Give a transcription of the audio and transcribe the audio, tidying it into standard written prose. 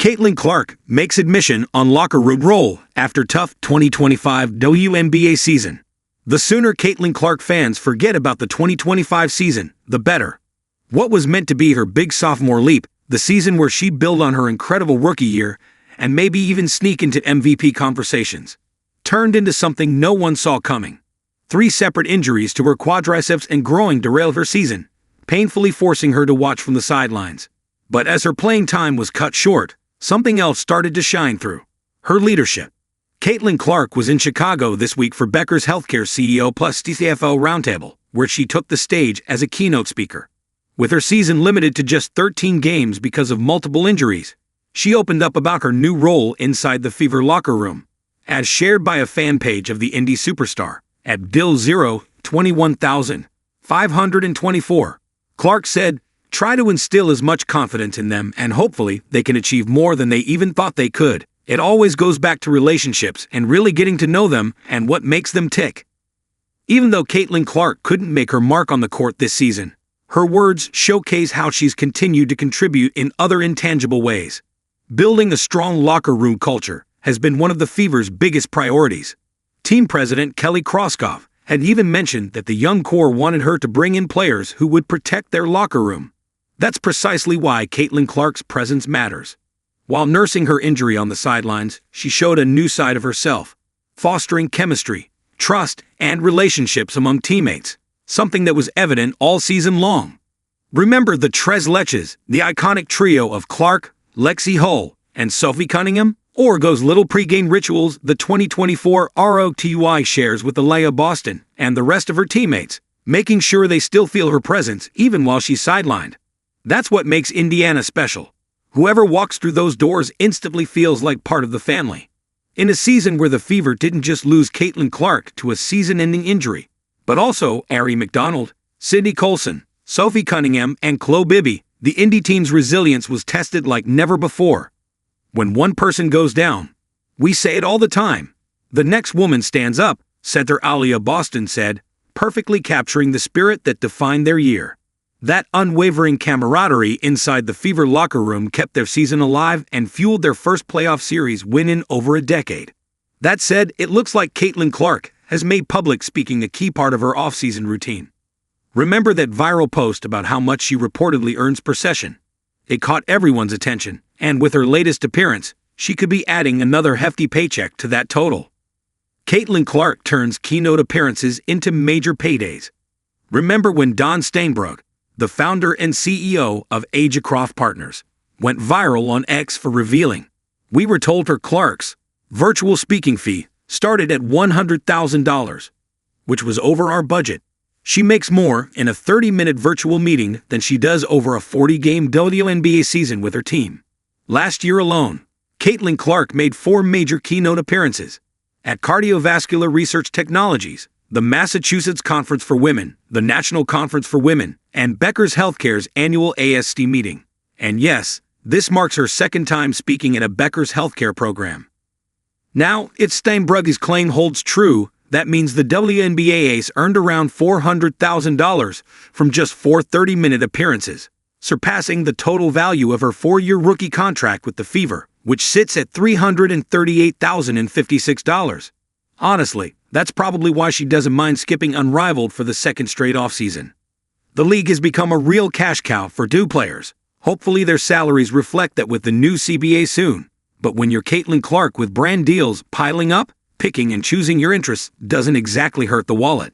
Caitlin Clark makes admission on locker room role after tough 2025 WNBA season. The sooner Caitlin Clark fans forget about the 2025 season, the better. What was meant to be her big sophomore leap, the season where she built on her incredible rookie year and maybe even sneak into MVP conversations, turned into something no one saw coming. 3 separate injuries to her quadriceps and groin derailed her season, painfully forcing her to watch from the sidelines. But as her playing time was cut short, something else started to shine through: her leadership. Caitlin Clark was in Chicago this week for Becker's Healthcare CEO plus CFO Roundtable, where she took the stage as a keynote speaker. With her season limited to just 13 games because of multiple injuries, she opened up about her new role inside the Fever locker room. As shared by a fan page of the indie superstar, at Dill021,524, Clark said, "Try to instill as much confidence in them and hopefully they can achieve more than they even thought they could. It always goes back to relationships and really getting to know them and what makes them tick." Even though Caitlin Clark couldn't make her mark on the court this season, her words showcase how she's continued to contribute in other intangible ways. Building a strong locker room culture has been one of the Fever's biggest priorities. Team president Kelly Kroskov had even mentioned that the young core wanted her to bring in players who would protect their locker room. That's precisely why Caitlin Clark's presence matters. While nursing her injury on the sidelines, she showed a new side of herself, fostering chemistry, trust, and relationships among teammates, something that was evident all season long. Remember the Tres Leches, the iconic trio of Clark, Lexi Hull, and Sophie Cunningham? Or goes little pregame rituals the 2024 ROTY shares with Aliyah Boston and the rest of her teammates, making sure they still feel her presence even while she's sidelined. That's what makes Indiana special. Whoever walks through those doors instantly feels like part of the family. In a season where the Fever didn't just lose Caitlin Clark to a season-ending injury, but also Ari McDonald, Sydney Colson, Sophie Cunningham, and Chloe Bibby, the Indy team's resilience was tested like never before. When one person goes down, we say it all the time, the next woman stands up, center Aliyah Boston said, perfectly capturing the spirit that defined their year. That unwavering camaraderie inside the Fever locker room kept their season alive and fueled their first playoff series win in over a decade. That said, it looks like Caitlin Clark has made public speaking a key part of her off-season routine. Remember that viral post about how much she reportedly earns per session? It caught everyone's attention, and with her latest appearance, she could be adding another hefty paycheck to that total. Caitlin Clark turns keynote appearances into major paydays. Remember when Don Steinbrug, the founder and CEO of Agecroft Partners, went viral on X for revealing, "We were told her Clark's virtual speaking fee started at $100,000, which was over our budget. She makes more in a 30-minute virtual meeting than she does over a 40-game WNBA season with her team." Last year alone, Caitlin Clark made 4 major keynote appearances at Cardiovascular Research Technologies, the Massachusetts Conference for Women, the National Conference for Women, and Becker's Healthcare's annual AST meeting. And yes, this marks her second time speaking at a Becker's Healthcare program. Now, if Steinbrug's claim holds true, that means the WNBA ace earned around $400,000 from just 4 30-minute appearances, surpassing the total value of her 4-year rookie contract with the Fever, which sits at $338,056. Honestly, that's probably why she doesn't mind skipping unrivaled for the second straight offseason. The league has become a real cash cow for DU players. Hopefully their salaries reflect that with the new CBA soon. But when you're Caitlin Clark with brand deals piling up, picking and choosing your interests doesn't exactly hurt the wallet.